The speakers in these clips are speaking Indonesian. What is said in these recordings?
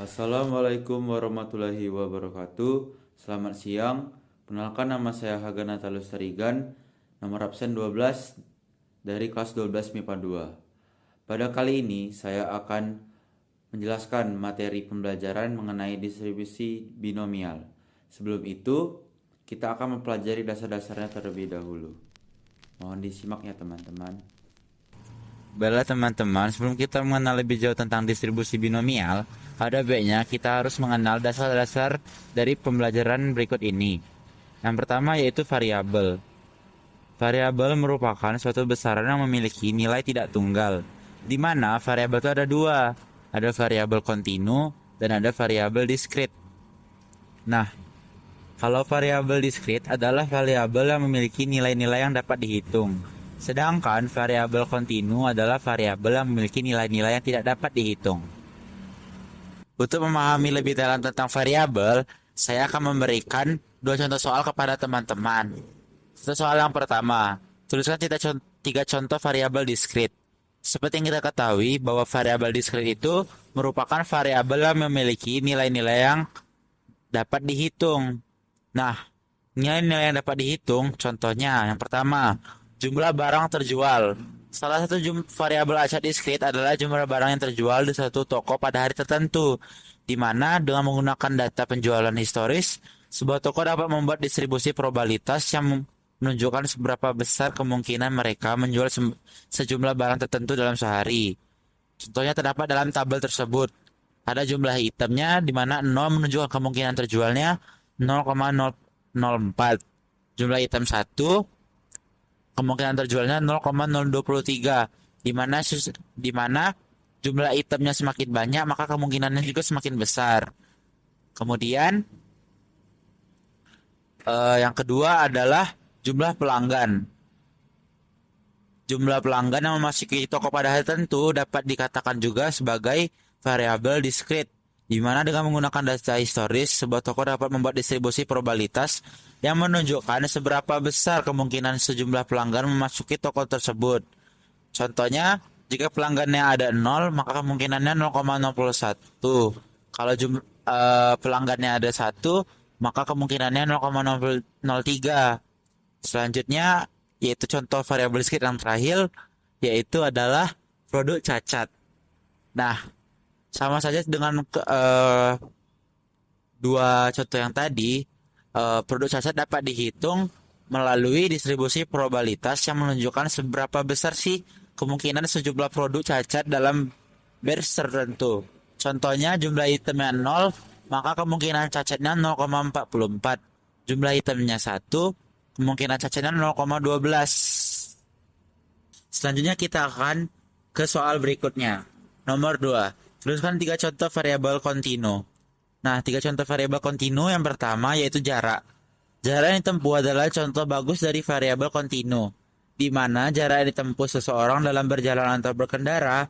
Assalamualaikum warahmatullahi wabarakatuh. Selamat siang. Perkenalkan, nama saya Haga Natalus Tarigan, nomor absen 12 dari kelas 12 MIPA 2. Pada kali ini saya akan menjelaskan materi pembelajaran mengenai distribusi binomial. Sebelum itu, kita akan mempelajari dasar-dasarnya terlebih dahulu. Mohon disimak ya teman-teman. Baiklah teman-teman, sebelum kita mengenal lebih jauh tentang distribusi binomial, ada baiknya kita harus mengenal dasar-dasar dari pembelajaran berikut ini. Yang pertama yaitu variabel. Variabel merupakan suatu besaran yang memiliki nilai tidak tunggal, di mana variabel itu ada dua, ada variabel kontinu dan ada variabel diskrit. Nah, kalau variabel diskrit adalah variabel yang memiliki nilai-nilai yang dapat dihitung. Sedangkan variabel kontinu adalah variabel yang memiliki nilai-nilai yang tidak dapat dihitung. Untuk memahami lebih dalam tentang variabel, saya akan memberikan dua contoh soal kepada teman-teman. Soal yang pertama, tuliskan tiga contoh variabel diskrit. Seperti yang kita ketahui bahwa variabel diskrit itu merupakan variabel yang memiliki nilai-nilai yang dapat dihitung. Nah, nilai-nilai yang dapat dihitung, contohnya yang pertama, jumlah barang terjual. Salah satu variabel acak diskrit adalah jumlah barang yang terjual di suatu toko pada hari tertentu, di mana dengan menggunakan data penjualan historis, sebuah toko dapat membuat distribusi probabilitas yang menunjukkan seberapa besar kemungkinan mereka menjual sejumlah barang tertentu dalam sehari. Contohnya terdapat dalam tabel tersebut. Ada jumlah itemnya di mana 0 menunjukkan kemungkinan terjualnya 0,004. Jumlah item 1 kemungkinan terjualnya 0,023, di mana jumlah itemnya semakin banyak maka kemungkinannya juga semakin besar. Kemudian yang kedua adalah jumlah pelanggan. Jumlah pelanggan yang memasuki toko pada hari tertentu dapat dikatakan juga sebagai variabel diskrit, di mana dengan menggunakan data historis, sebuah toko dapat membuat distribusi probabilitas yang menunjukkan seberapa besar kemungkinan sejumlah pelanggan memasuki toko tersebut. Contohnya, jika pelanggannya ada 0, maka kemungkinannya 0,01. Kalau pelanggannya ada 1, maka kemungkinannya 0,003. Selanjutnya, yaitu contoh variabel diskrit yang terakhir, yaitu adalah produk cacat. Nah, sama saja dengan dua contoh yang tadi, produk cacat dapat dihitung melalui distribusi probabilitas yang menunjukkan seberapa besar sih kemungkinan sejumlah produk cacat dalam batch tertentu. Contohnya jumlah itemnya 0, maka kemungkinan cacatnya 0,44. Jumlah itemnya 1, kemungkinan cacatnya 0,12. Selanjutnya kita akan ke soal berikutnya. Nomor 2. Tuliskan 3 contoh variabel kontinu. Nah, 3 contoh variabel kontinu yang pertama yaitu jarak. Jarak yang ditempuh adalah contoh bagus dari variabel kontinu, di mana jarak yang ditempuh seseorang dalam berjalan atau berkendara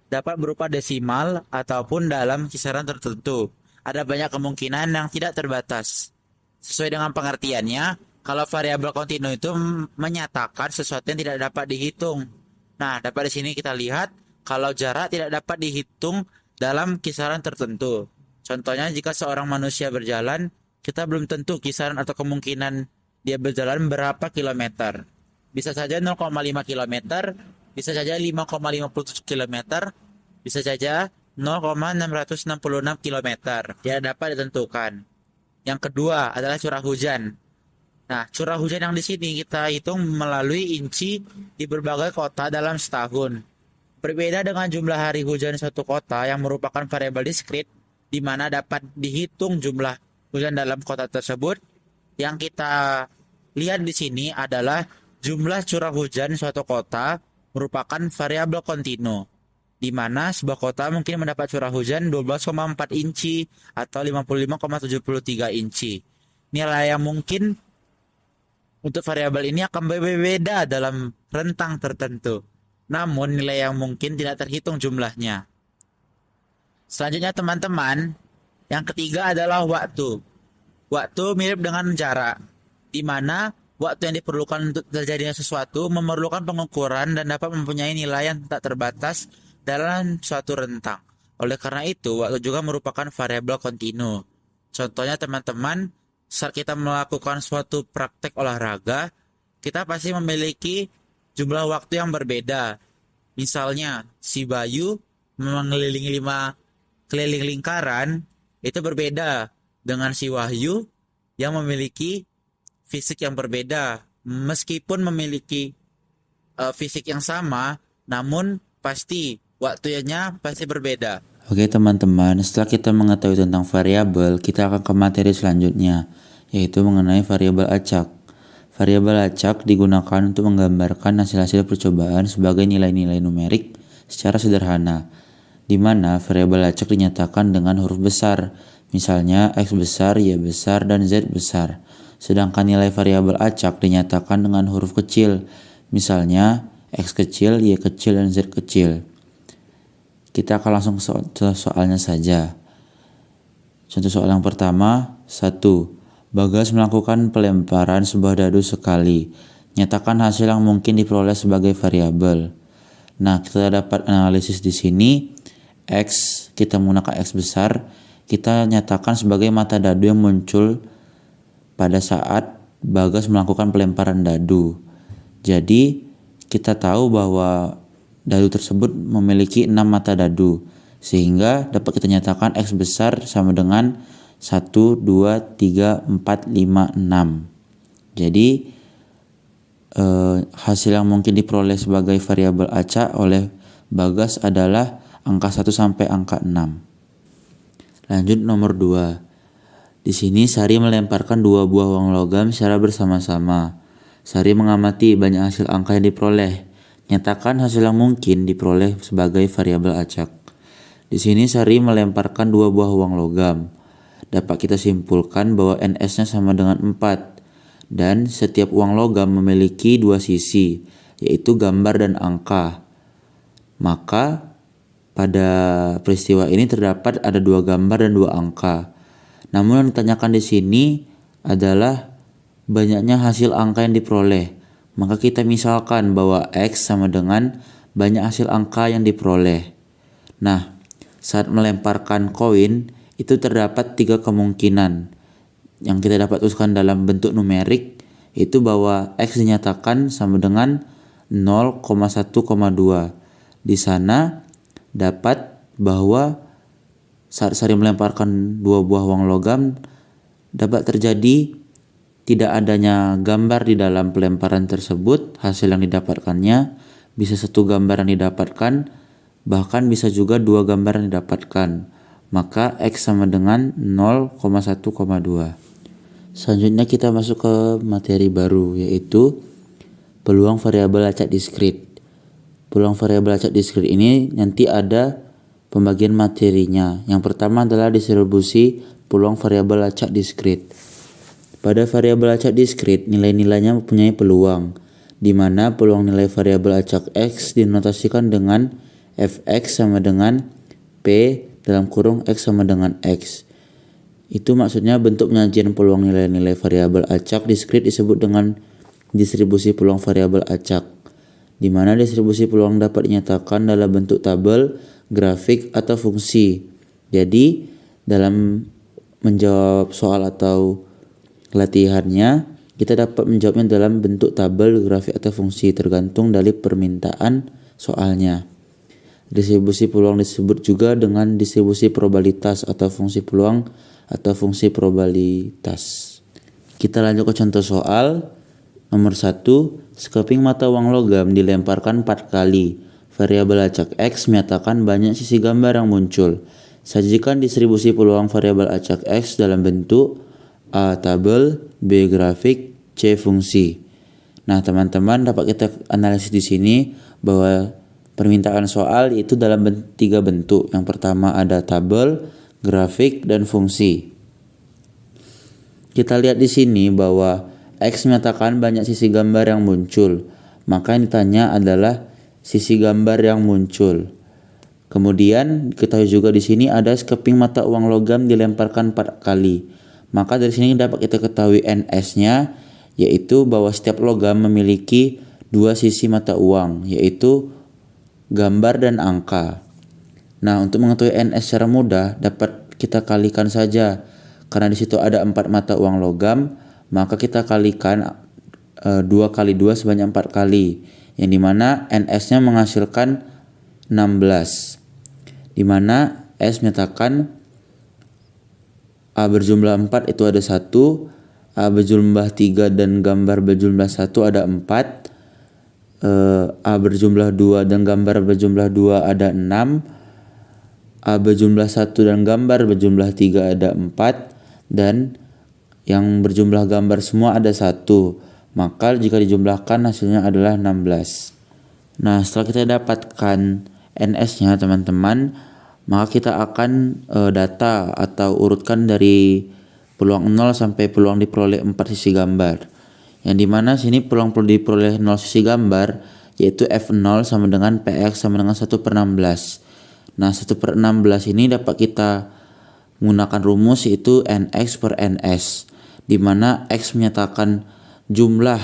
dapat berupa desimal ataupun dalam kisaran tertentu. Ada banyak kemungkinan yang tidak terbatas. Sesuai dengan pengertiannya, kalau variabel kontinu itu menyatakan sesuatu yang tidak dapat dihitung. Nah, dapat di sini kita lihat kalau jarak tidak dapat dihitung dalam kisaran tertentu. Contohnya jika seorang manusia berjalan, kita belum tentu kisaran atau kemungkinan dia berjalan berapa kilometer. Bisa saja 0,5 kilometer, bisa saja 5,57 kilometer, bisa saja 0,666 kilometer. Tidak dapat ditentukan. Yang kedua adalah curah hujan. Nah, curah hujan yang di sini kita hitung melalui inci di berbagai kota dalam setahun. Berbeda dengan jumlah hari hujan suatu kota yang merupakan variabel diskrit, di mana dapat dihitung jumlah hujan dalam kota tersebut. Yang kita lihat di sini adalah jumlah curah hujan suatu kota merupakan variabel kontinu, di mana sebuah kota mungkin mendapat curah hujan 12,4 inci atau 55,73 inci. Nilai yang mungkin untuk variabel ini akan berbeda dalam rentang tertentu. Namun nilai yang mungkin tidak terhitung jumlahnya. Selanjutnya teman-teman, yang ketiga adalah waktu. Waktu mirip dengan jarak, di mana waktu yang diperlukan untuk terjadinya sesuatu memerlukan pengukuran dan dapat mempunyai nilai yang tak terbatas dalam suatu rentang. Oleh karena itu, waktu juga merupakan variabel kontinu. Contohnya teman-teman, saat kita melakukan suatu praktek olahraga, kita pasti memiliki jumlah waktu yang berbeda. Misalnya, si Bayu mengelilingi 5 keliling lingkaran, itu berbeda dengan si Wahyu yang memiliki fisik yang berbeda. Meskipun memiliki fisik yang sama, namun pasti waktunya pasti berbeda. Oke teman-teman, setelah kita mengetahui tentang variabel, kita akan ke materi selanjutnya, yaitu mengenai variabel acak. Variabel acak digunakan untuk menggambarkan hasil-hasil percobaan sebagai nilai-nilai numerik secara sederhana, di mana variabel acak dinyatakan dengan huruf besar, misalnya X besar, Y besar, dan Z besar. Sedangkan nilai variabel acak dinyatakan dengan huruf kecil, misalnya X kecil, Y kecil, dan Z kecil. Kita akan langsung ke soalnya saja. Contoh soal yang pertama, 1. Bagas melakukan pelemparan sebuah dadu sekali. Nyatakan hasil yang mungkin diperoleh sebagai variabel. Nah, kita dapat analisis di sini. X, kita menggunakan X besar, kita nyatakan sebagai mata dadu yang muncul pada saat Bagas melakukan pelemparan dadu. Jadi, kita tahu bahwa dadu tersebut memiliki 6 mata dadu, sehingga dapat kita nyatakan X besar sama dengan 1, 2, 3, 4, 5, 6. Jadi hasil yang mungkin diperoleh sebagai variabel acak oleh Bagas adalah angka 1 sampai angka 6. Lanjut nomor 2. Di sini Sari melemparkan 2 buah uang logam secara bersama-sama. Sari mengamati banyak hasil angka yang diperoleh. Nyatakan hasil yang mungkin diperoleh sebagai variabel acak. Di sini Sari melemparkan 2 buah uang logam. Dapat kita simpulkan bahwa NS-nya sama dengan 4. Dan setiap uang logam memiliki 2 sisi, yaitu gambar dan angka. Maka pada peristiwa ini terdapat ada 2 gambar dan 2 angka. Namun yang ditanyakan di sini adalah banyaknya hasil angka yang diperoleh. Maka kita misalkan bahwa X sama dengan banyak hasil angka yang diperoleh. Nah, saat melemparkan koin itu terdapat 3 kemungkinan yang kita dapat tuliskan dalam bentuk numerik, itu bahwa X dinyatakan sama dengan 0,1,2. Di sana dapat bahwa saat Sari melemparkan 2 buah uang logam dapat terjadi tidak adanya gambar di dalam pelemparan tersebut. Hasil yang didapatkannya bisa 1 gambar yang didapatkan, bahkan bisa juga 2 gambar yang didapatkan. Maka X sama dengan 0,1,2. Selanjutnya kita masuk ke materi baru, yaitu peluang variabel acak diskrit. Peluang variabel acak diskrit ini nanti ada pembagian materinya. Yang pertama adalah distribusi peluang variabel acak diskrit. Pada variabel acak diskrit, nilai-nilainya mempunyai peluang, di mana peluang nilai variabel acak X dinotasikan dengan Fx sama dengan P dalam kurung X sama dengan X. Itu maksudnya bentuk penyajian peluang nilai-nilai variabel acak diskrit disebut dengan distribusi peluang variabel acak, di mana distribusi peluang dapat dinyatakan dalam bentuk tabel, grafik, atau fungsi. Jadi, dalam menjawab soal atau latihannya, kita dapat menjawabnya dalam bentuk tabel, grafik, atau fungsi tergantung dari permintaan soalnya. Distribusi peluang disebut juga dengan distribusi probabilitas atau fungsi peluang atau fungsi probabilitas. Kita lanjut ke contoh soal. Nomor 1, sekeping mata uang logam dilemparkan 4 kali. Variabel acak X menyatakan banyak sisi gambar yang muncul. Sajikan distribusi peluang variabel acak X dalam bentuk A tabel, B grafik, C fungsi. Nah, teman-teman dapat kita analisis di sini bahwa permintaan soal itu dalam 3 bentuk. Yang pertama ada tabel, grafik, dan fungsi. Kita lihat di sini bahwa X menyatakan banyak sisi gambar yang muncul. Maka yang ditanya adalah sisi gambar yang muncul. Kemudian ketahui juga di sini ada sekeping mata uang logam dilemparkan 4 kali. Maka dari sini dapat kita ketahui NS-nya, yaitu bahwa setiap logam memiliki 2 sisi mata uang, yaitu gambar dan angka. Nah, untuk mengetahui NS secara mudah dapat kita kalikan saja. Karena di situ ada 4 mata uang logam, maka kita kalikan 2 kali 2 sebanyak 4 kali. Yang dimana NS-nya menghasilkan 16. Dimana S menyatakan A berjumlah 4 itu ada 1, A berjumlah 3 dan gambar berjumlah 1 ada 4, A berjumlah 2 dan gambar berjumlah 2 ada 6, A berjumlah 1 dan gambar berjumlah 3 ada 4, dan yang berjumlah gambar semua ada 1. Maka jika dijumlahkan hasilnya adalah 16. Nah, setelah kita dapatkan NS-nya teman-teman, maka kita akan data atau urutkan dari peluang 0 sampai peluang diperoleh 4 sisi gambar. Yang dimana sini peluang diperoleh 0 sisi gambar yaitu F0 sama dengan PX sama dengan 1/16. Nah, 1/16 ini dapat kita menggunakan rumus yaitu NX per NS, dimana X menyatakan jumlah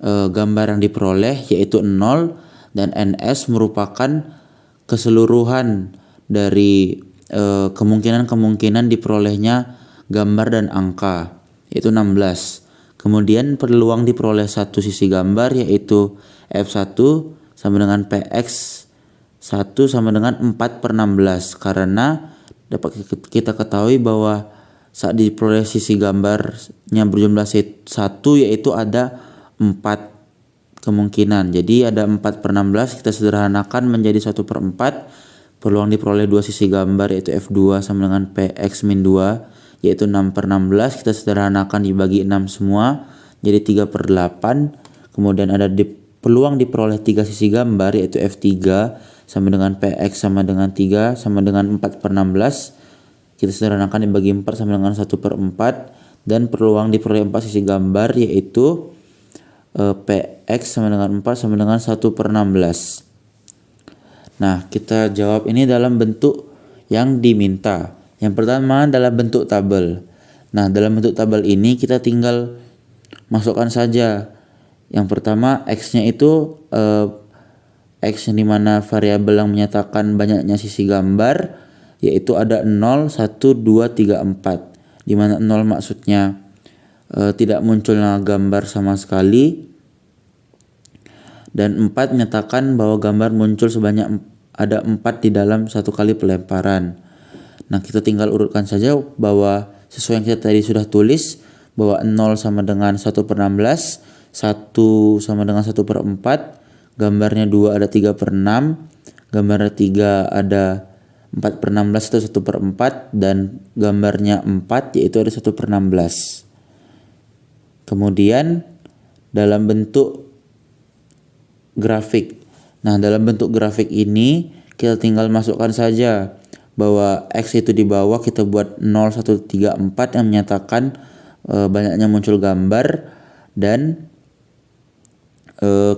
gambar yang diperoleh yaitu 0 dan NS merupakan keseluruhan dari kemungkinan diperolehnya gambar dan angka yaitu 16. Kemudian peluang diperoleh satu sisi gambar yaitu F1 sama dengan PX 1 sama dengan 4/16, karena dapat kita ketahui bahwa saat diperoleh sisi gambarnya berjumlah 1 yaitu ada 4 kemungkinan. Jadi ada 4/16, kita sederhanakan menjadi 1/4. Peluang diperoleh 2 sisi gambar yaitu F2 sama dengan PX min 2 yaitu 6/16, kita sederhanakan dibagi 6 semua jadi 3/8. Kemudian ada peluang diperoleh 3 sisi gambar yaitu F3 sama dengan PX sama dengan 3 sama dengan 4/16, kita sederhanakan dibagi 4 sama dengan 1/4. Dan peluang diperoleh 4 sisi gambar yaitu PX sama dengan 4 sama dengan 1/16. Nah, kita jawab ini dalam bentuk yang diminta. Yang pertama dalam bentuk tabel. Nah, dalam bentuk tabel ini kita tinggal masukkan saja. Yang pertama X-nya itu X yang dimana variabel yang menyatakan banyaknya sisi gambar yaitu ada 0, 1, 2, 3, 4. Dimana 0 maksudnya tidak munculnya gambar sama sekali, dan 4 menyatakan bahwa gambar muncul sebanyak ada 4 di dalam satu kali pelemparan. Nah, kita tinggal urutkan saja bahwa sesuai yang kita tadi sudah tulis bahwa 0 sama dengan 1/16, 1 sama dengan 1/4, gambarnya 2 ada 3/6, gambarnya 3 ada 4/16 atau 1/4, dan gambarnya 4 yaitu ada 1/16. Kemudian dalam bentuk grafik. Nah, dalam bentuk grafik ini kita tinggal masukkan saja bahwa X itu di bawah kita buat 0, 1, 3, 4 yang menyatakan banyaknya muncul gambar, dan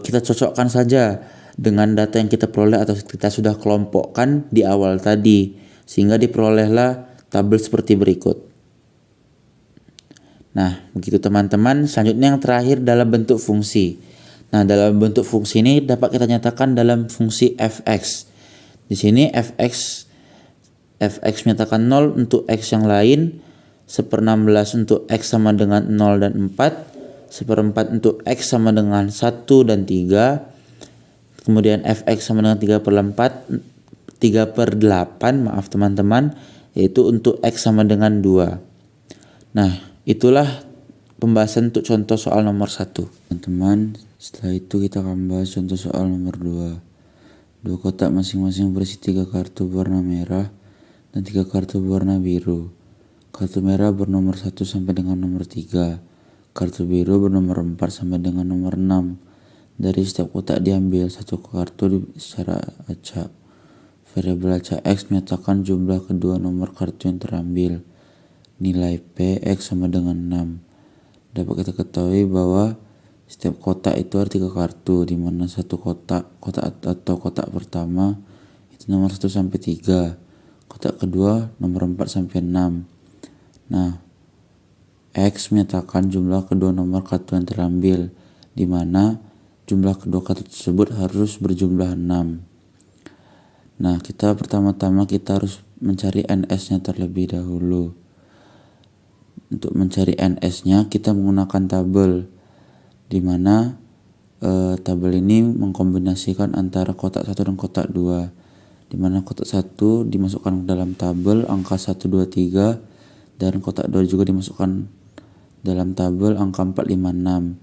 kita cocokkan saja dengan data yang kita peroleh atau kita sudah kelompokkan di awal tadi, sehingga diperolehlah tabel seperti berikut. Nah, begitu teman-teman. Selanjutnya yang terakhir dalam bentuk fungsi. Nah, dalam bentuk fungsi ini dapat kita nyatakan dalam fungsi fx. Di sini fx menyatakan 0 untuk x yang lain, 1/16 untuk x sama dengan 0 dan 4, 1/4 untuk x sama dengan 1 dan 3. Kemudian fx sama dengan 3/8 maaf teman-teman, yaitu untuk x sama dengan 2. Nah, itulah pembahasan untuk contoh soal nomor 1. Teman-teman, setelah itu kita akan bahas contoh soal nomor 2. Dua kotak masing-masing berisi 3 kartu berwarna merah dan 3 kartu berwarna biru. Kartu merah bernomor 1 sampai dengan nomor 3. Kartu biru bernomor 4 sampai dengan nomor 6. Dari setiap kotak diambil satu kartu secara acak. Variabel acak X menyatakan jumlah kedua nomor kartu yang terambil. Nilai PX sama dengan 6. Dapat kita ketahui bahwa setiap kotak itu ada 3 kartu, di mana satu kotak pertama itu nomor 1 sampai 3. Kotak kedua nomor 4 sampai 6. Nah, X menyatakan jumlah kedua nomor kartu yang terambil, di mana jumlah kedua kartu tersebut harus berjumlah 6. Nah, pertama-tama kita harus mencari NS-nya terlebih dahulu. Untuk mencari NS-nya kita menggunakan tabel, di mana tabel ini mengkombinasikan antara kotak 1 dan kotak 2, di mana kotak 1 dimasukkan ke dalam tabel angka 1, 2, 3, dan kotak 2 juga dimasukkan dalam tabel angka 4, 5, 6.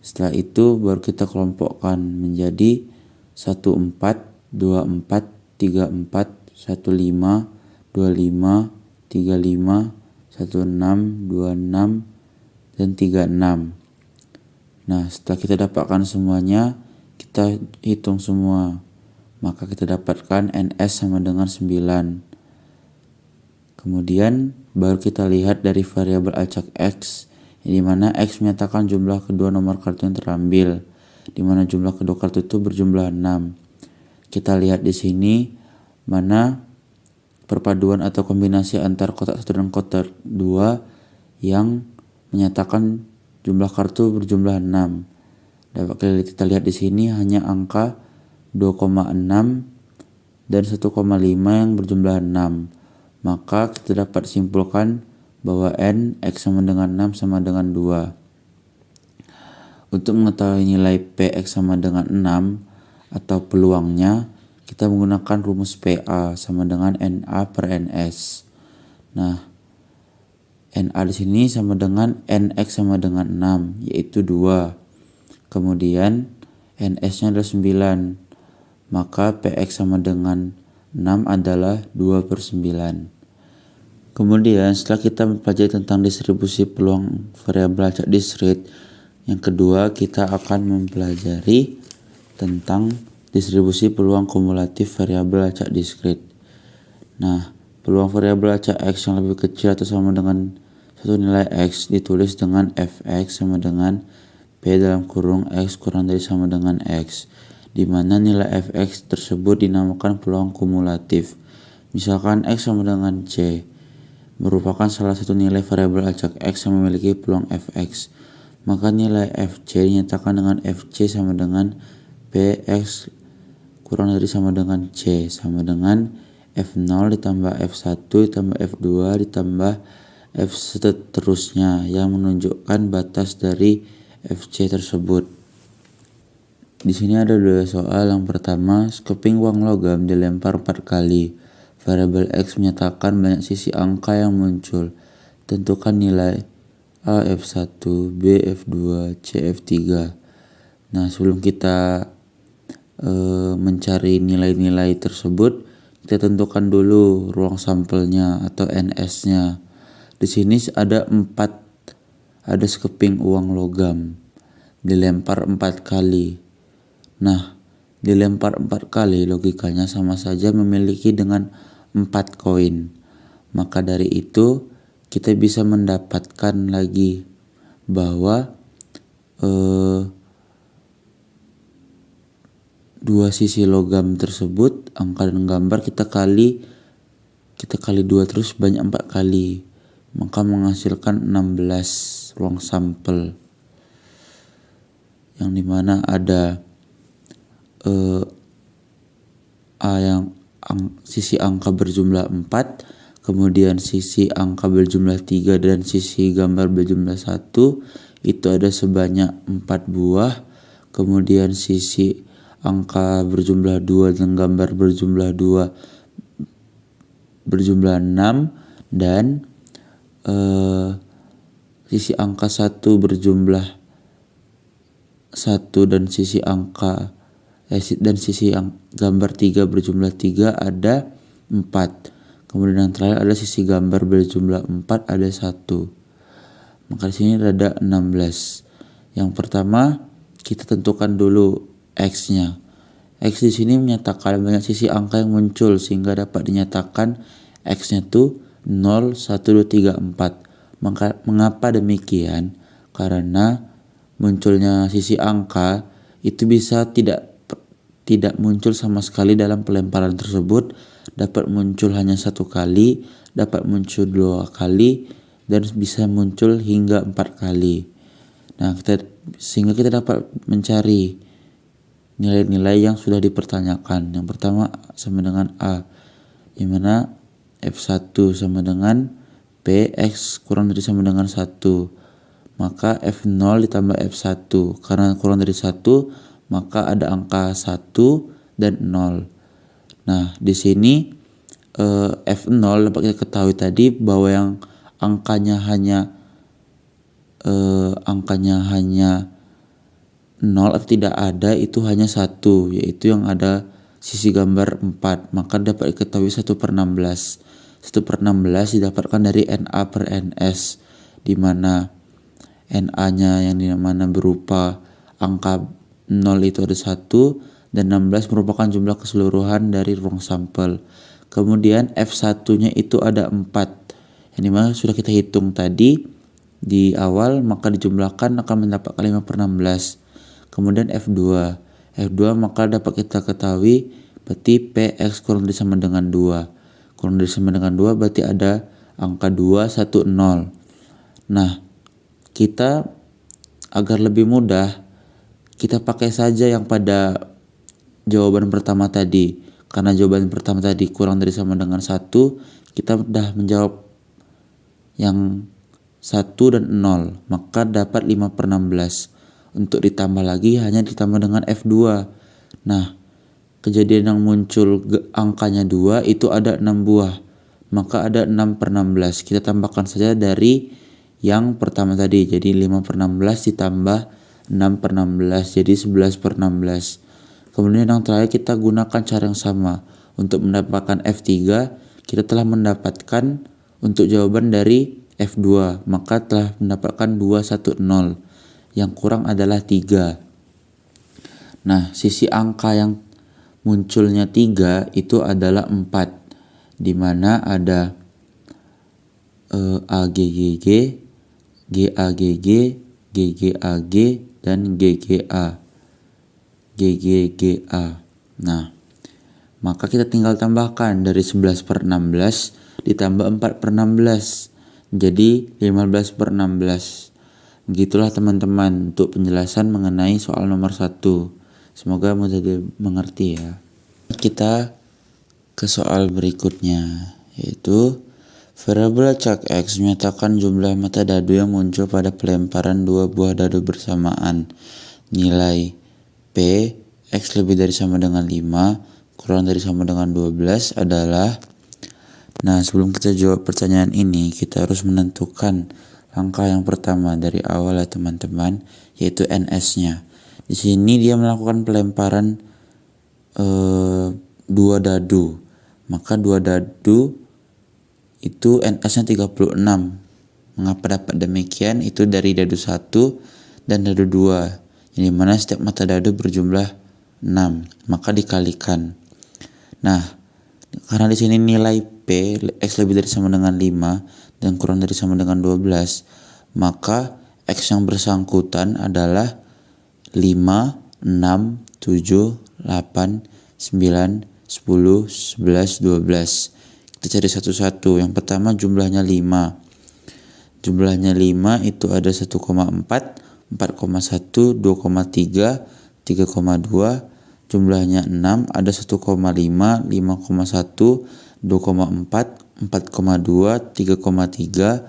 Setelah itu baru kita kelompokkan menjadi 1, 4, 2, 4, 3, 4, 1, 5, 2, 5, 3, 5, 1, 6, 2, 6, dan 3, 6. Nah, setelah kita dapatkan semuanya, kita hitung semua. Maka kita dapatkan NS sama dengan 9. Kemudian baru kita lihat dari variabel acak X, di mana X menyatakan jumlah kedua nomor kartu yang terambil, di mana jumlah kedua kartu itu berjumlah 6. Kita lihat di sini mana perpaduan atau kombinasi antar kotak 1 dan kotak 2 yang menyatakan jumlah kartu berjumlah 6. Dapat kita lihat di sini hanya angka 2,6 dan 1,5 yang berjumlah 6. Maka kita dapat simpulkan bahwa N X sama dengan 6 sama dengan 2. Untuk mengetahui nilai PX sama dengan 6 atau peluangnya, kita menggunakan rumus PA sama dengan NA per NS. Nah, NA di sini sama dengan NX sama dengan 6, yaitu 2. Kemudian NS-nya adalah 9. Maka PX sama dengan 6 adalah 2/9. Kemudian setelah kita mempelajari tentang distribusi peluang variabel acak discrete, yang kedua kita akan mempelajari tentang distribusi peluang kumulatif variabel acak discrete. Nah, peluang variabel acak X yang lebih kecil atau sama dengan satu nilai X ditulis dengan Fx sama dengan P dalam kurung X kurang dari sama dengan X, di mana nilai Fx tersebut dinamakan peluang kumulatif. Misalkan X sama dengan C merupakan salah satu nilai variabel acak X yang memiliki peluang Fx, maka nilai Fc dinyatakan dengan Fc sama dengan Px kurang dari sama dengan C sama dengan F0 ditambah F1 ditambah F2 ditambah F seterusnya, yang menunjukkan batas dari Fc tersebut. Di sini ada dua soal. Yang pertama, sekeping uang logam dilempar 4 kali. Variabel X menyatakan banyak sisi angka yang muncul. Tentukan nilai A F1, B F2, C F3. Nah, sebelum kita mencari nilai-nilai tersebut, kita tentukan dulu ruang sampelnya atau NS-nya. Di sini ada sekeping uang logam dilempar 4 kali. Nah, dilempar 4 kali logikanya sama saja memiliki dengan 4 koin. Maka dari itu kita bisa mendapatkan lagi bahwa dua sisi logam tersebut, angka dan gambar kita kali 2 terus banyak 4 kali, maka menghasilkan 16 ruang sampel, yang dimana ada A yang sisi angka berjumlah 4, kemudian sisi angka berjumlah 3 dan sisi gambar berjumlah 1, itu ada sebanyak 4 buah. Kemudian sisi angka berjumlah 2 dan gambar berjumlah 2 berjumlah 6, dan sisi angka 1 berjumlah 1 dan sisi angka gambar 3 berjumlah 3 ada 4. Kemudian yang terakhir ada sisi gambar berjumlah 4 ada 1. Maka di sini ada 16. Yang pertama kita tentukan dulu X-nya. X di sini menyatakan banyak sisi angka yang muncul sehingga dapat dinyatakan X-nya tuh 0, 1, 2, 3, 4. Mengapa demikian? Karena munculnya sisi angka itu bisa tidak muncul sama sekali dalam pelemparan tersebut, dapat muncul hanya 1 kali, dapat muncul 2 kali, dan bisa muncul hingga 4 kali. Nah, sehingga kita dapat mencari nilai-nilai yang sudah dipertanyakan. Yang pertama sama dengan A, di mana F1 sama dengan Px kurang dari sama dengan 1. Maka F0 ditambah F1. Karena kurang dari 1, maka ada angka 1 dan 0. Nah, di sini F0 dapat kita ketahui tadi bahwa yang angkanya hanya 0 atau tidak ada, itu hanya 1, yaitu yang ada sisi gambar 4. Maka dapat diketahui 1/16. 1/16 didapatkan dari NA per NS, di mana NA-nya yang dimana berupa angka 0 itu ada 1 dan 16 merupakan jumlah keseluruhan dari ruang sampel. Kemudian F1-nya itu ada 4, yang dimana sudah kita hitung tadi di awal, maka dijumlahkan akan mendapatkan 5/16. Kemudian F2 maka dapat kita ketahui berarti Px kurang dari sama dengan 2. Kurang dari sama dengan 2 berarti ada angka 2, 1, 0. Nah, kita agar lebih mudah, kita pakai saja yang pada jawaban pertama tadi. Karena jawaban pertama tadi kurang dari sama dengan 1, kita sudah menjawab yang 1 dan 0, maka dapat 5/16. Untuk ditambah lagi hanya ditambah dengan F2. Nah, kejadian yang muncul angkanya 2 itu ada 6 buah. Maka ada 6/16. Kita tambahkan saja dari yang pertama tadi. Jadi 5/16 ditambah 6/16. Jadi 11/16. Kemudian yang terakhir kita gunakan cara yang sama. Untuk mendapatkan F3, kita telah mendapatkan untuk jawaban dari F2. Maka telah mendapatkan 210. Yang kurang adalah 3. Nah, sisi angka yang munculnya 3 itu adalah 4, di mana ada AGGG, GAGG, GGAG, dan GGA. Nah, maka kita tinggal tambahkan dari 11/16 ditambah 4/16, jadi 15/16. Begitulah teman-teman untuk penjelasan mengenai soal nomor 1. Semoga mudah dimengerti ya. Kita ke soal berikutnya, yaitu variabel acak X menyatakan jumlah mata dadu yang muncul pada pelemparan 2 buah dadu bersamaan. Nilai P, X lebih dari sama dengan 5, kurang dari sama dengan 12 adalah. Nah, sebelum kita jawab pertanyaan ini, kita harus menentukan angka yang pertama dari awal ya teman-teman, yaitu NS-nya. Di sini dia melakukan pelemparan 2 dadu. Maka 2 dadu itu NS-nya 36. Mengapa dapat demikian? Itu dari dadu 1 dan dadu 2. Yang dimana setiap mata dadu berjumlah 6. Maka dikalikan. Nah, karena di sini nilai P, X lebih dari sama dengan 5 dan kurang dari sama dengan 12, maka X yang bersangkutan adalah 5, 6, 7, 8, 9, 10, 11, 12. Kita cari satu-satu. Yang pertama jumlahnya 5. Jumlahnya 5 itu ada 1,4, 4,1, 2,3, 3,2. Jumlahnya 6 ada 1,5, 5,1, 2,4, 4,2, 3,3.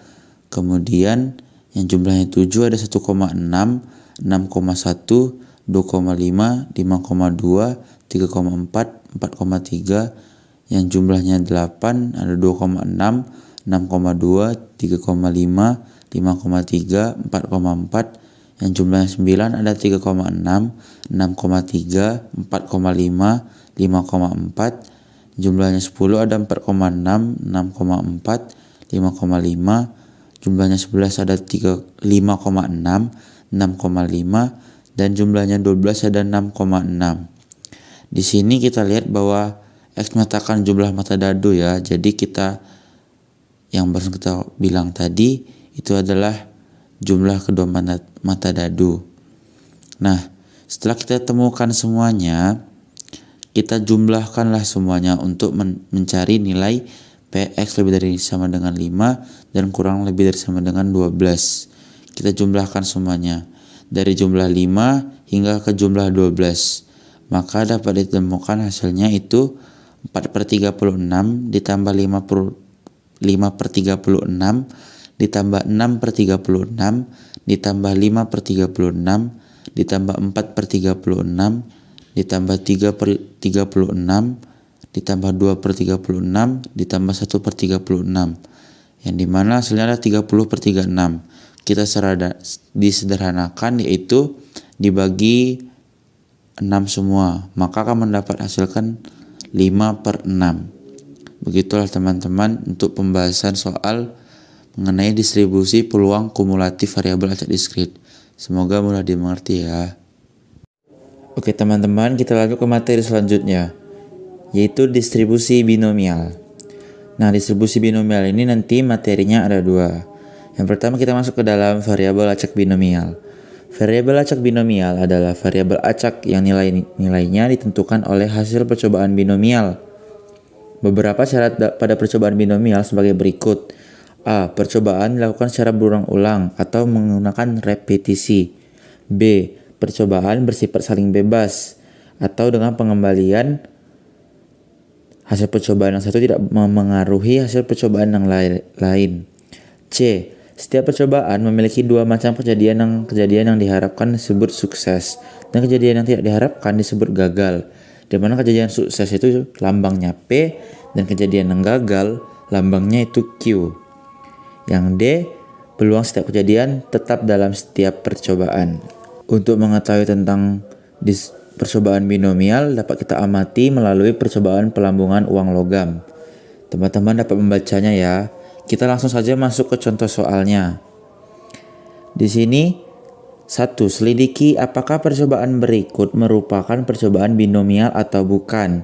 Kemudian yang jumlahnya 7 ada 1,6, 6,1, 2,5, 5,2, 3,4, 4,3. Yang jumlahnya 8 ada 2,6, 6,2, 3,5, 5,3, 4,4. Yang jumlahnya 9 ada 3,6, 6,3, 4,5, 5,4. Jumlahnya 10 ada 4,6, 6,4, 5,5. Jumlahnya 11 ada 5,6, 6,5. Dan jumlahnya 12 ada 6,6. Di sini kita lihat bahwa X menyatakan jumlah mata dadu ya. Jadi kita yang baru kita bilang tadi itu adalah jumlah kedua mata dadu. Nah, setelah kita temukan semuanya, kita jumlahkanlah semuanya untuk mencari nilai Px lebih dari sama dengan 5 dan kurang lebih dari sama dengan 12. Kita jumlahkan semuanya. Dari jumlah 5 hingga ke jumlah 12. maka dapat ditemukan hasilnya itu 4/36 ditambah 5/36 ditambah 6/36 ditambah 5/36 ditambah 4/36 ditambah 3/36 ditambah 2/36 ditambah 1/36, yang dimana hasilnya adalah 30/36. Kita disederhanakan, yaitu dibagi 6 semua, maka akan mendapat hasilkan 5/6. Begitulah teman-teman untuk pembahasan soal mengenai distribusi peluang kumulatif variabel acak diskrit. Semoga mudah dimengerti ya. Oke teman-teman, kita lanjut ke materi selanjutnya, yaitu distribusi binomial. Nah, distribusi binomial ini nanti materinya ada 2. Yang pertama kita masuk ke dalam variabel acak binomial. Variabel acak binomial adalah variabel acak yang nilainya ditentukan oleh hasil percobaan binomial. Beberapa syarat pada percobaan binomial sebagai berikut. A. Percobaan dilakukan secara berulang-ulang atau menggunakan repetisi. B. Percobaan bersifat saling bebas atau dengan pengembalian hasil percobaan yang satu tidak memengaruhi hasil percobaan yang lain. C. Setiap percobaan memiliki 2 macam kejadian yang diharapkan disebut sukses dan kejadian yang tidak diharapkan disebut gagal. Di mana kejadian sukses itu lambangnya P dan kejadian yang gagal lambangnya itu Q. Yang D, peluang setiap kejadian tetap dalam setiap percobaan. Untuk mengetahui tentang percobaan binomial dapat kita amati melalui percobaan pelambungan uang logam. Teman-teman dapat membacanya ya. Kita langsung saja masuk ke contoh soalnya. Di sini 1. Selidiki apakah percobaan berikut merupakan percobaan binomial atau bukan.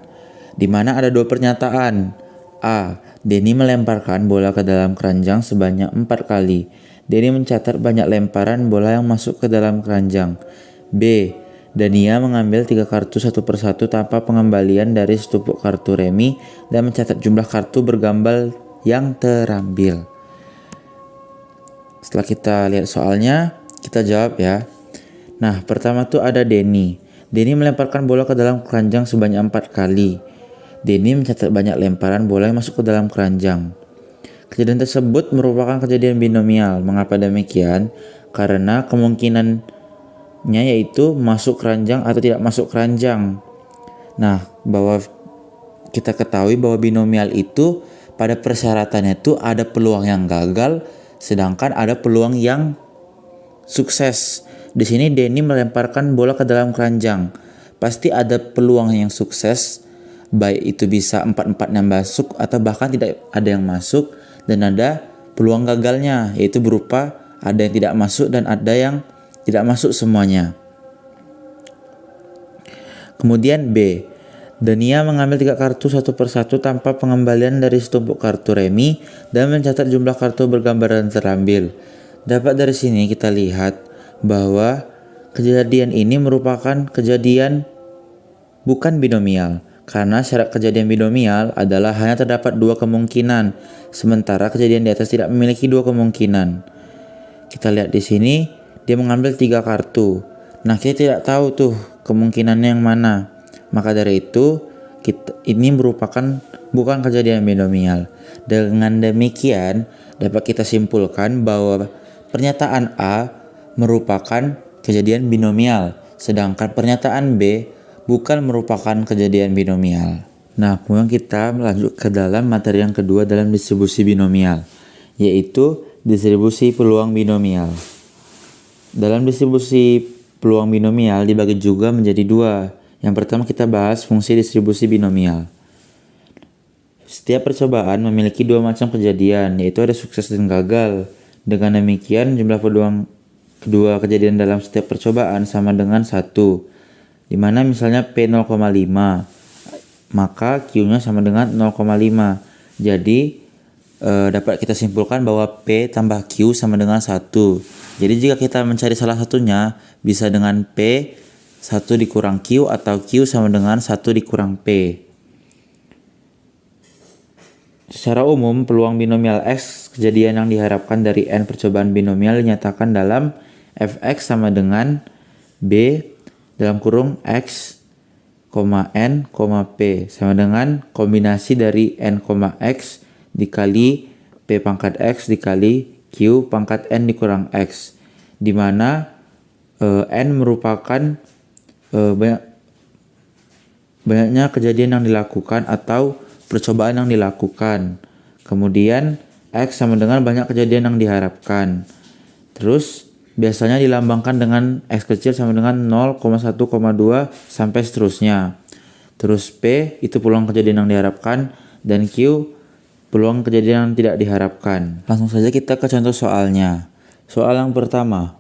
Di mana ada 2 pernyataan. A. Denny melemparkan bola ke dalam keranjang sebanyak 4 kali. Denny mencatat banyak lemparan bola yang masuk ke dalam keranjang. B. Dania mengambil 3 kartu satu persatu tanpa pengembalian dari setumpuk kartu remi dan mencatat jumlah kartu bergambar yang terambil. Setelah kita lihat soalnya, kita jawab ya. Nah, pertama tuh ada Denny. Denny melemparkan bola ke dalam keranjang sebanyak 4 kali. Denny mencatat banyak lemparan bola yang masuk ke dalam keranjang. Kejadian tersebut merupakan kejadian binomial. Mengapa demikian? Karena kemungkinannya yaitu masuk keranjang atau tidak masuk keranjang. Nah, bahwa kita ketahui bahwa binomial itu pada persyaratannya itu ada peluang yang gagal, sedangkan ada peluang yang sukses. Di sini Denny melemparkan bola ke dalam keranjang. Pasti ada peluang yang sukses, baik itu bisa 4-4 yang masuk atau bahkan tidak ada yang masuk, dan ada peluang gagalnya, yaitu berupa ada yang tidak masuk dan ada yang tidak masuk semuanya. Kemudian B. Dania mengambil 3 kartu satu persatu tanpa pengembalian dari setumpuk kartu remi dan mencatat jumlah kartu bergambar yang terambil. Dapat dari sini kita lihat bahwa kejadian ini merupakan kejadian bukan binomial. Karena syarat kejadian binomial adalah hanya terdapat 2 kemungkinan, sementara kejadian di atas tidak memiliki 2 kemungkinan. Kita lihat di sini, dia mengambil 3 kartu. Nah, kita tidak tahu tuh kemungkinannya yang mana. Maka dari itu, ini merupakan bukan kejadian binomial. Dengan demikian, dapat kita simpulkan bahwa pernyataan A merupakan kejadian binomial, sedangkan pernyataan B bukan merupakan kejadian binomial. Nah, kemudian kita lanjut ke dalam materi yang kedua dalam distribusi binomial, yaitu distribusi peluang binomial. Dalam distribusi peluang binomial dibagi juga menjadi 2. Yang pertama kita bahas fungsi distribusi binomial. Setiap percobaan memiliki 2 macam kejadian, yaitu ada sukses dan gagal. Dengan demikian, jumlah peluang kedua kejadian dalam setiap percobaan sama dengan 1. Di mana misalnya P 0,5, maka Q-nya sama dengan 0,5. Jadi dapat kita simpulkan bahwa P tambah Q sama dengan 1. Jadi jika kita mencari salah satunya, bisa dengan P 1 dikurang Q atau Q sama dengan 1 dikurang P. Secara umum, peluang binomial X, kejadian yang diharapkan dari N percobaan binomial dinyatakan dalam Fx sama dengan B dalam kurung X N, P sama dengan kombinasi dari N, X dikali P pangkat X dikali Q pangkat N dikurang X, di mana N merupakan banyaknya kejadian yang dilakukan atau percobaan yang dilakukan. Kemudian X sama dengan banyak kejadian yang diharapkan. Terus biasanya dilambangkan dengan X kecil sama dengan 0,1,2 sampai seterusnya. Terus P itu peluang kejadian yang diharapkan dan Q peluang kejadian yang tidak diharapkan. Langsung saja kita ke contoh soalnya. Soal yang pertama.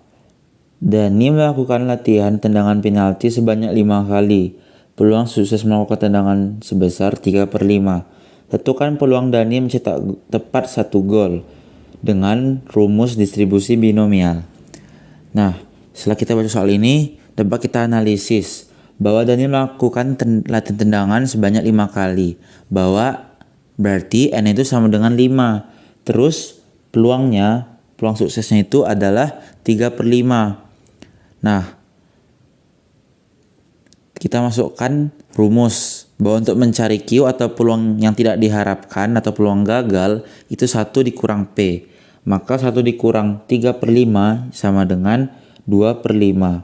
Dani melakukan latihan tendangan penalti sebanyak 5 kali. Peluang sukses melakukan tendangan sebesar 3/5. Tentukan peluang Dani mencetak tepat 1 gol dengan rumus distribusi binomial. Nah, setelah kita baca soal ini, dapat kita analisis bahwa Dani melakukan latihan tendangan sebanyak 5 kali. Bahwa berarti N itu sama dengan 5. Terus peluang suksesnya itu adalah 3/5. Nah, kita masukkan rumus bahwa untuk mencari Q atau peluang yang tidak diharapkan atau peluang gagal itu 1 dikurang P. Maka 1 dikurang 3/5 sama dengan 2/5.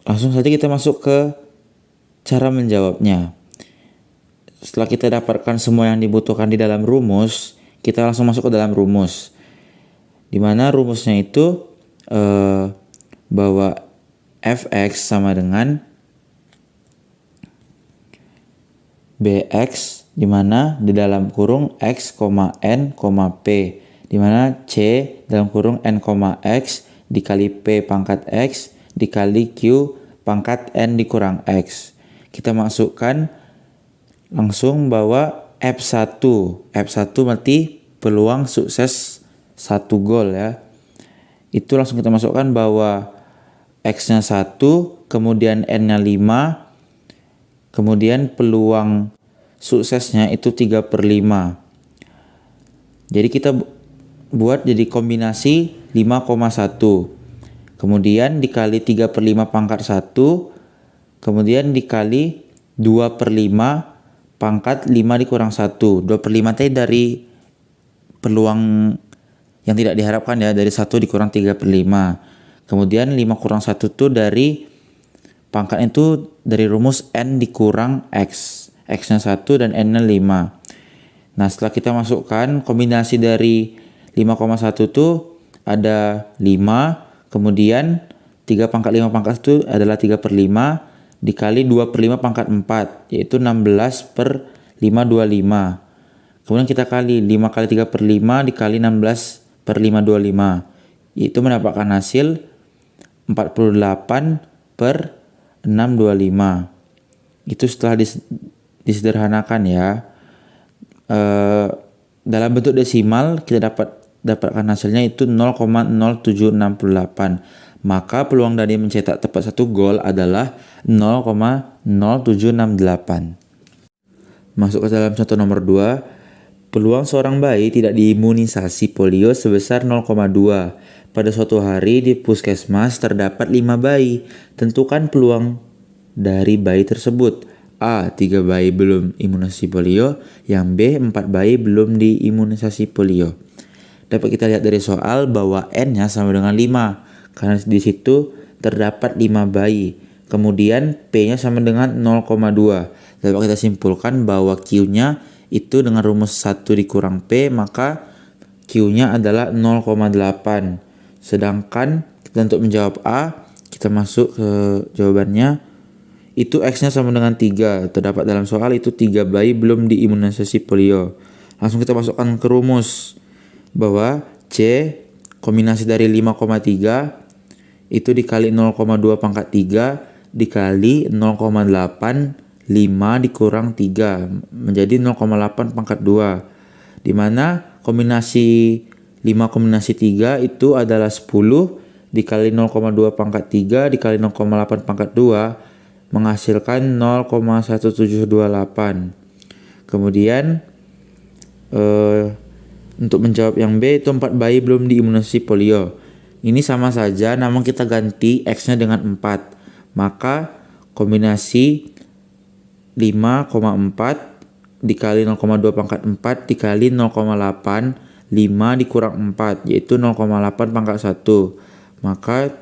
Langsung saja kita masuk ke cara menjawabnya. Setelah kita dapatkan semua yang dibutuhkan di dalam rumus, kita langsung masuk ke dalam rumus. Di mana rumusnya itu bahwa fx sama dengan bx di mana di dalam kurung x, n, p, di mana c dalam kurung n, x dikali p pangkat x dikali q pangkat n dikurang x. Kita masukkan langsung bahwa F1 berarti peluang sukses 1 gol ya. Itu langsung kita masukkan bahwa X-nya 1, kemudian N-nya 5, kemudian peluang suksesnya itu 3/5. Jadi kita buat jadi kombinasi 5,1. Kemudian dikali 3/5 pangkat 1, kemudian dikali 2/5 pangkat 5 dikurang 1. 2/5 tadi dari peluang yang tidak diharapkan ya, dari 1 dikurang 3/5. Kemudian 5 kurang 1 itu dari pangkat itu dari rumus N dikurang X. X-nya 1 dan N-nya 5. Nah, setelah kita masukkan kombinasi dari 5,1 itu ada 5, kemudian 3 pangkat 5 pangkat itu adalah 3/5 dikali 2/5 pangkat 4, yaitu 16/525. Kemudian kita kali 5 kali 3/5 dikali 16/525, yaitu mendapatkan hasil 48/625. Itu setelah disederhanakan ya. Dalam bentuk desimal kita dapatkan hasilnya itu 0,0768. Maka peluang Dani mencetak tepat 1 gol adalah 0,0768. Masuk ke dalam contoh nomor 2. Peluang seorang bayi tidak diimunisasi polio sebesar 0,2. Pada suatu hari di puskesmas terdapat 5 bayi. Tentukan peluang dari bayi tersebut. A. 3 bayi belum imunisasi polio. Yang B. 4 bayi belum diimunisasi polio. Dapat kita lihat dari soal bahwa N-nya sama dengan 5. Karena di situ terdapat 5 bayi. Kemudian P-nya sama dengan 0,2. Dapat kita simpulkan bahwa Q-nya itu dengan rumus 1 dikurang P, maka Q-nya adalah 0,8. Sedangkan kita untuk menjawab A, kita masuk ke jawabannya. Itu X-nya sama dengan 3. Terdapat dalam soal itu 3 bayi belum diimunisasi polio. Langsung kita masukkan ke rumus bahwa C kombinasi dari 5,3 itu dikali 0,2 pangkat 3 dikali 0,85 dikurang 3 menjadi 0,8 pangkat 2, di mana kombinasi 5 kombinasi 3 itu adalah 10 dikali 0,2 pangkat 3 dikali 0,8 pangkat 2 menghasilkan 0,1728. Kemudian untuk menjawab yang B itu 4 bayi belum diimunisasi polio. Ini sama saja, namun kita ganti X-nya dengan 4. Maka kombinasi 5,4 dikali 0,2 pangkat 4 dikali 0,8 5 dikurang 4 yaitu 0,8 pangkat 1. Maka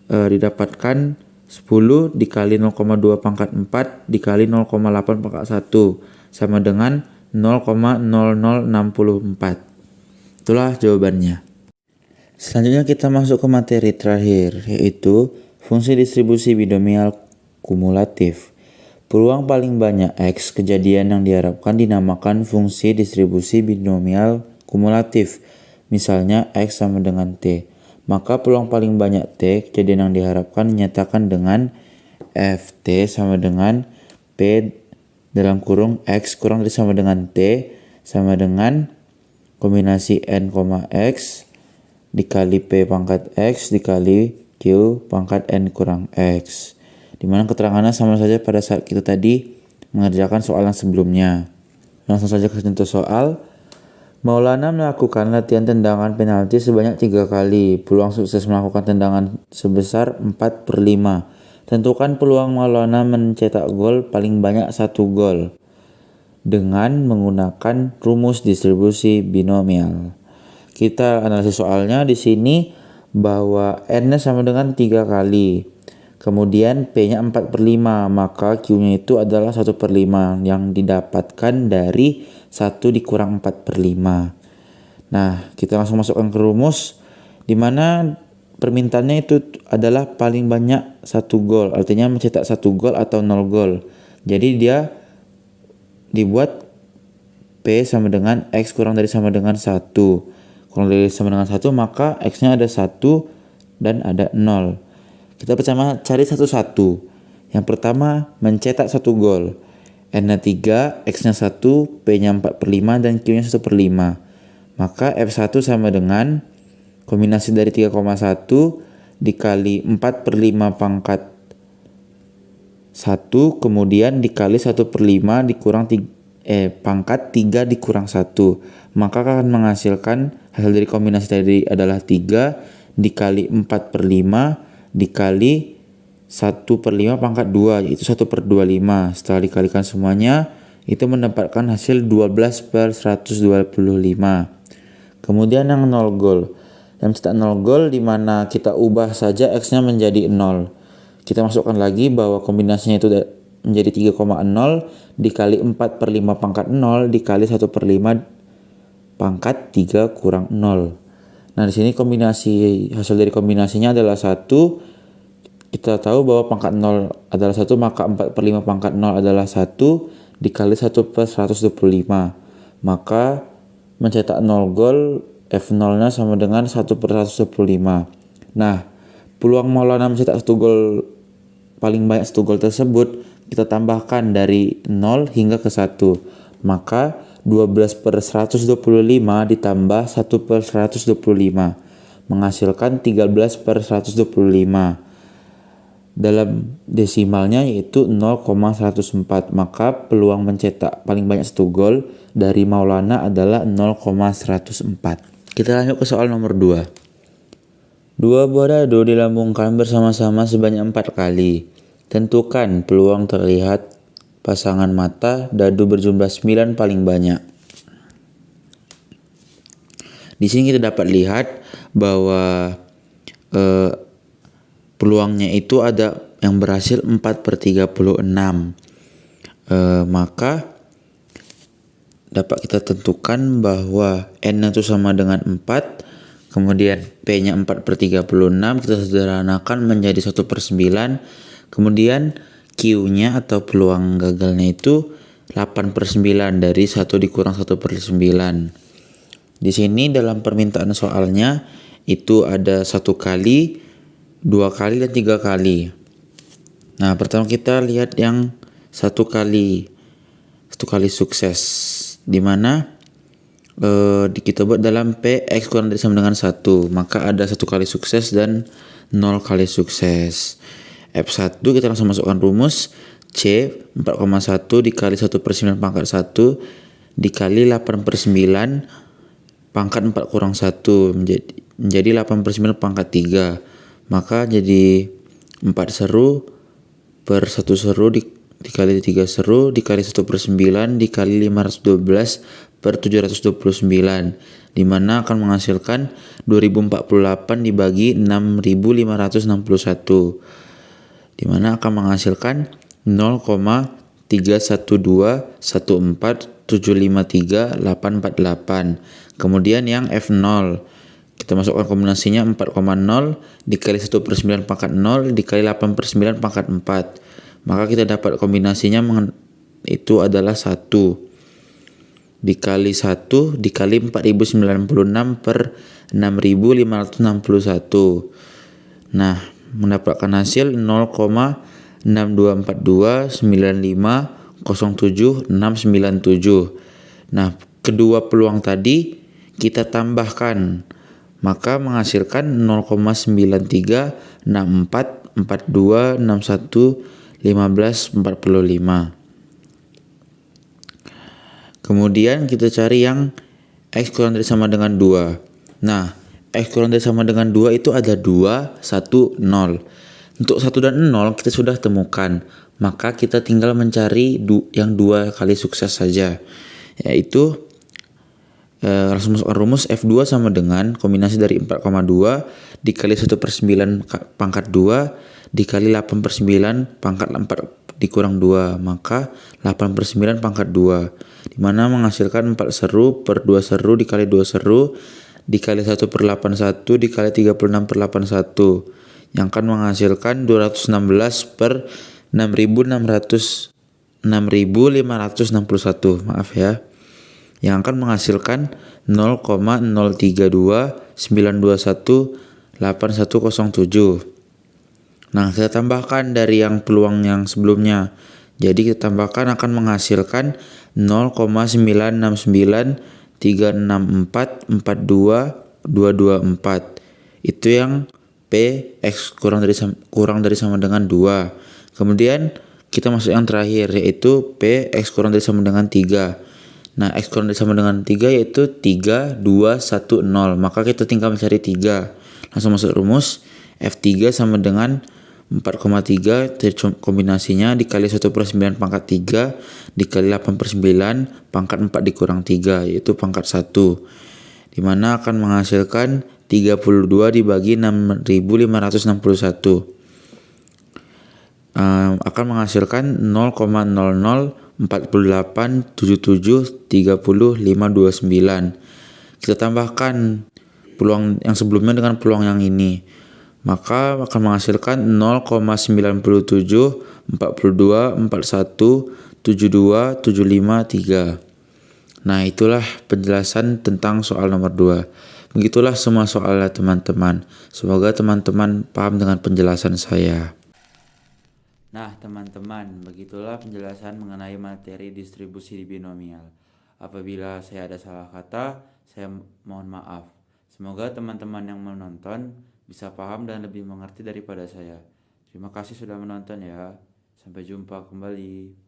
didapatkan 10 dikali 0,2 pangkat 4 dikali 0,8 pangkat 1 sama dengan 0,0064. Itulah jawabannya. Selanjutnya kita masuk ke materi terakhir, yaitu fungsi distribusi binomial kumulatif. Peluang paling banyak X kejadian yang diharapkan dinamakan fungsi distribusi binomial kumulatif. Misalnya X sama dengan T. Maka peluang paling banyak T kejadian yang diharapkan dinyatakan dengan Ft sama dengan P dalam kurung X kurang dari sama dengan T sama dengan kombinasi N, X dikali P pangkat X dikali Q pangkat N kurang X. Dimana keterangannya sama saja pada saat kita tadi mengerjakan soal yang sebelumnya. Langsung saja ke contoh soal. Maulana melakukan latihan tendangan penalti sebanyak 3 kali. Peluang sukses melakukan tendangan sebesar 4/5. Tentukan peluang Maulana mencetak gol paling banyak 1 gol dengan menggunakan rumus distribusi binomial. Kita analisis soalnya di sini bahwa N-nya sama dengan 3 kali. Kemudian P-nya 4/5, maka Q-nya itu adalah 1/5 yang didapatkan dari 1 dikurang 4/5. Nah, kita langsung masukkan ke rumus, di mana permintaannya itu adalah paling banyak 1 gol, artinya mencetak 1 gol atau 0 gol. Jadi dia dibuat P sama dengan X kurang dari sama dengan 1. Kurang dari sama dengan 1, maka X-nya ada 1 dan ada 0. Kita pertama cari satu-satu. Yang pertama mencetak 1 gol. N-nya 3, X-nya 1, P-nya 4/5 dan Q-nya 1/5. Maka F1 sama dengan kombinasi dari 3,1 dikali 4/5 pangkat 1 kemudian dikali 1/5 dikurang pangkat 3 dikurang 1. Maka akan menghasilkan hasil dari kombinasi tadi adalah 3 dikali 4/5 dikali 1/5 pangkat 2 yaitu 1/25. Setelah dikalikan semuanya itu mendapatkan hasil 12/125. Kemudian yang 0 gol. Yang cetak 0 gol dimana kita ubah saja X-nya menjadi 0. Kita masukkan lagi bahwa kombinasinya itu menjadi 3,0 dikali 4/5 pangkat 0 dikali 1/5 pangkat 3 kurang 0. Nah, di sini hasil dari kombinasinya adalah 1. Kita tahu bahwa pangkat 0 adalah 1, maka 4/5 pangkat 0 adalah 1 dikali 1/125. Maka mencetak 0 gol F0-nya sama dengan 1/125. Nah, peluang Maulana mencetak 1 gol paling banyak 1 gol tersebut kita tambahkan dari 0 hingga ke 1. Maka 12/125 ditambah 1/125 menghasilkan 13/125. Dalam desimalnya yaitu 0,104. Maka peluang mencetak paling banyak 1 gol dari Maulana adalah 0,104. Kita lanjut ke soal nomor 2. 2 buah dado dilambungkan bersama-sama sebanyak 4 kali. Tentukan peluang terlihat pasangan mata dadu berjumlah 9 paling banyak. Di sini kita dapat lihat bahwa peluangnya itu ada yang berhasil 4/36. Maka dapat kita tentukan bahwa N itu sama dengan 4, kemudian P-nya 4/36, kita sederhanakan menjadi 1/9, kemudian Q-nya atau peluang gagalnya itu 8/9 dari 1 dikurang 1/9. Di sini dalam permintaan soalnya itu ada 1 kali, 2 kali dan 3 kali. Nah, pertama kita lihat yang 1 kali sukses, di mana kita buat dalam P X kurang dari sama dengan 1, maka ada 1 kali sukses dan 0 kali sukses. F1 kita langsung masukkan rumus C 4,1 dikali 1/9 pangkat 1 dikali 8/9 pangkat 4 kurang 1 menjadi 8/9 pangkat 3. Maka jadi 4 seru per 1 seru dikali 3 seru dikali 1/9 dikali 512 per 729, dimana akan menghasilkan 2048 dibagi 6561, dimana akan menghasilkan 0,31214753848. Kemudian yang F0 kita masukkan kombinasinya 4,0 dikali 1/9 pangkat 0 dikali 8/9 pangkat 4. Maka kita dapat kombinasinya itu adalah 1 dikali 1 dikali 4096 per 6561. Nah, mendapatkan hasil 0,6242950767. Nah, kedua peluang tadi kita tambahkan, maka menghasilkan 0,936442611545. Kemudian kita cari yang X kurang dari sama dengan 2. Nah, X kurang dari sama dengan 2 itu ada 2, 1, 0. Untuk 1 dan 0 kita sudah temukan, maka kita tinggal mencari yang 2 kali sukses saja, yaitu langsung masukkan rumus F2 sama dengan kombinasi dari 4,2 dikali 1/9 pangkat 2 dikali 8/9 pangkat 4 dikurang 2, maka 8/9 pangkat 2, dimana menghasilkan 4 seru per 2 seru dikali 2 seru dikali 1/81 dikali 36/81, yang akan menghasilkan 216 per 6561, maaf ya, yang akan menghasilkan 0,0329218107. Nah, kita tambahkan dari yang peluang yang sebelumnya. Jadi kita tambahkan akan menghasilkan 0,993644224. Itu yang P X kurang dari sama dengan 2. Kemudian kita masuk yang terakhir, yaitu P X kurang dari sama dengan 3. Nah, X kurang dari sama dengan 3 yaitu 3, 2, 1, 0. Maka kita tinggal mencari 3. Langsung masuk rumus F3 sama dengan 4,3 kombinasinya dikali 1/9 pangkat 3 dikali 8/9 pangkat 4 dikurang 3, yaitu pangkat 1, dimana akan menghasilkan 32 dibagi 6561, akan menghasilkan 0,00487730,529. Kita tambahkan peluang yang sebelumnya dengan peluang yang ini, maka akan menghasilkan 0,9742417275,3. Nah, itulah penjelasan tentang soal nomor 2. Begitulah semua soalnya teman-teman. Semoga teman-teman paham dengan penjelasan saya. Nah, teman-teman, begitulah penjelasan mengenai materi distribusi binomial. Apabila saya ada salah kata, saya mohon maaf. Semoga teman-teman yang menonton bisa paham dan lebih mengerti daripada saya. Terima kasih sudah menonton ya. Sampai jumpa kembali.